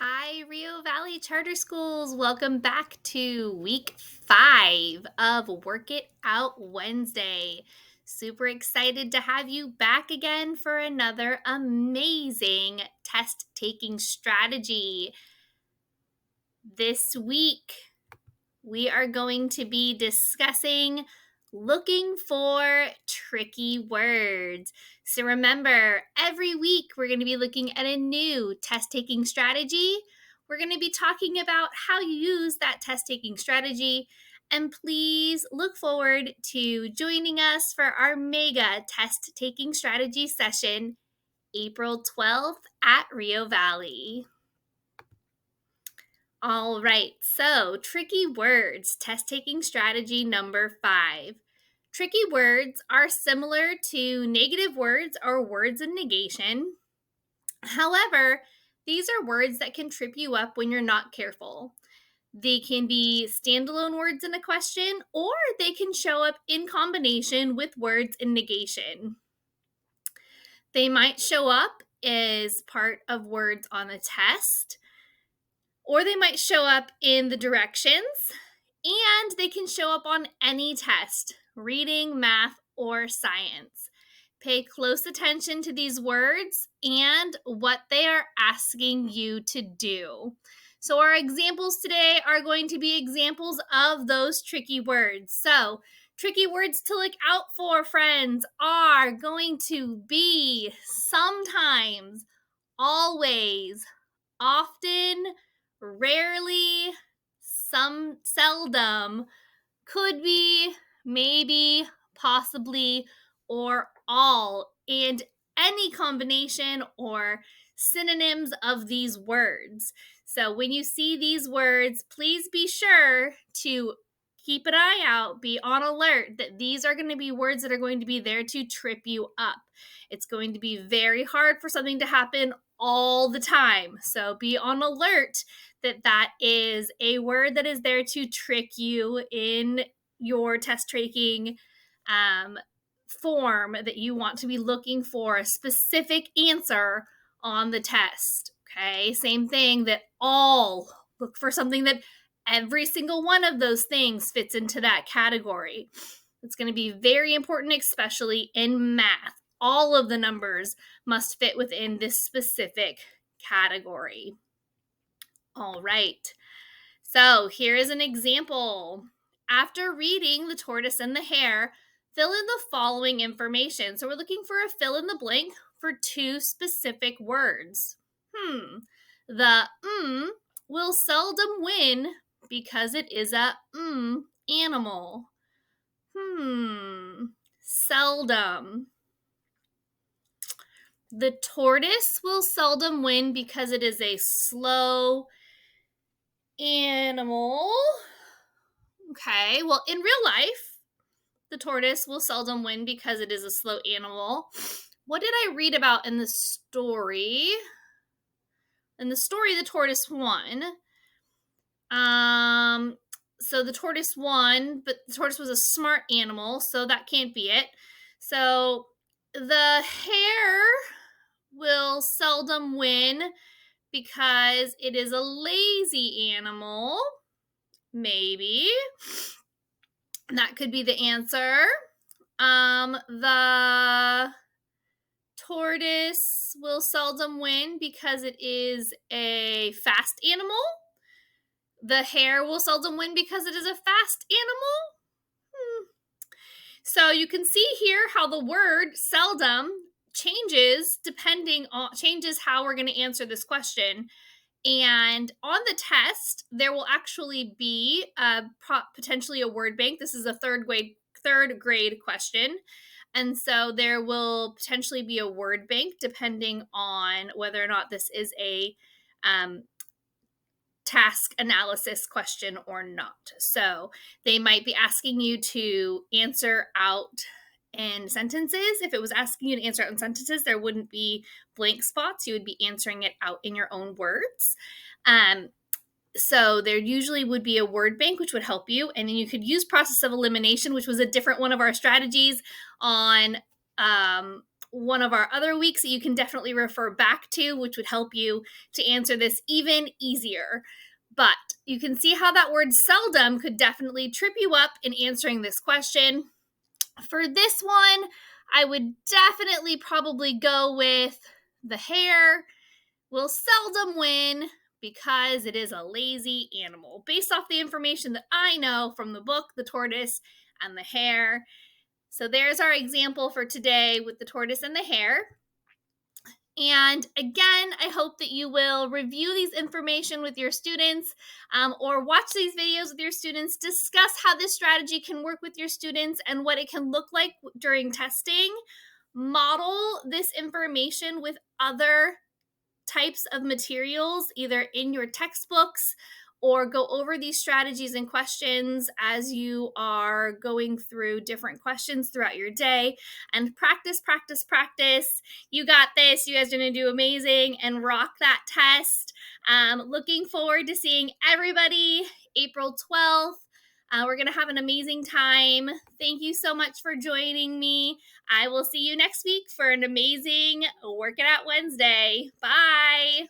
Hi, Rio Valley Charter Schools. Welcome back to week 5 of Work It Out Wednesday. Super excited to have you back again for another amazing test taking strategy. This week, we are going to be discussing looking for tricky words. So remember, every week we're going to be looking at a new test taking strategy. We're going to be talking about how you use that test taking strategy. And please look forward to joining us for our mega test taking strategy session, April 12th at Rio Valley. All right, so tricky words, test taking strategy number 5. Tricky words are similar to negative words or words of negation. However, these are words that can trip you up when you're not careful. They can be standalone words in a question, or they can show up in combination with words in negation. They might show up as part of words on a test, or they might show up in the directions, and they can show up on any test, reading, math, or science. Pay close attention to these words and what they are asking you to do. So our examples today are going to be examples of those tricky words. So tricky words to look out for, friends, are going to be sometimes, always, often, rarely, seldom, could be, maybe, possibly, or all, and any combination or synonyms of these words. So when you see these words, please be sure to keep an eye out, be on alert that these are going to be words that are going to be there to trip you up. It's going to be very hard for something to happen all the time. So be on alert that is a word that is there to trick you in your test taking form, that you want to be looking for a specific answer on the test. Okay, same thing, that all, look for something that every single one of those things fits into that category. It's going to be very important, especially in math. All of the numbers must fit within this specific category. All right. So here is an example. After reading The Tortoise and the Hare, fill in the following information. So we're looking for a fill in the blank for two specific words. The will seldom win because it is a animal. Seldom. The tortoise will seldom win because it is a slow animal. Okay, well, in real life, the tortoise will seldom win because it is a slow animal. What did I read about in the story? In the story, the tortoise won. So the tortoise won, but the tortoise was a smart animal, so that can't be it. So the hare will seldom win because it is a lazy animal. Maybe. That could be the answer. The tortoise will seldom win because it is a fast animal. The hare will seldom win because it is a fast animal. So you can see here how the word seldom changes how we're going to answer this question. And on the test, there will actually be potentially a word bank. This is a third grade question. And so there will potentially be a word bank depending on whether or not this is a task analysis question or not. So they might be asking you to answer out in sentences. If it was asking you to answer out in sentences, there wouldn't be blank spots. You would be answering it out in your own words. So there usually would be a word bank, which would help you. And then you could use process of elimination, which was a different one of our strategies on one of our other weeks that you can definitely refer back to, which would help you to answer this even easier. But you can see how that word seldom could definitely trip you up in answering this question. For this one, I would definitely probably go with the hare will seldom win because it is a lazy animal, based off the information that I know from the book, The Tortoise and the Hare. So there's our example for today with the tortoise and the hare. And again, I hope that you will review these information with your students or watch these videos with your students, discuss how this strategy can work with your students and what it can look like during testing. Model this information with other types of materials, either in your textbooks, or go over these strategies and questions as you are going through different questions throughout your day. And practice, practice, practice. You got this. You guys are going to do amazing and rock that test. Looking forward to seeing everybody April 12th. We're going to have an amazing time. Thank you so much for joining me. I will see you next week for an amazing Work It Out Wednesday. Bye.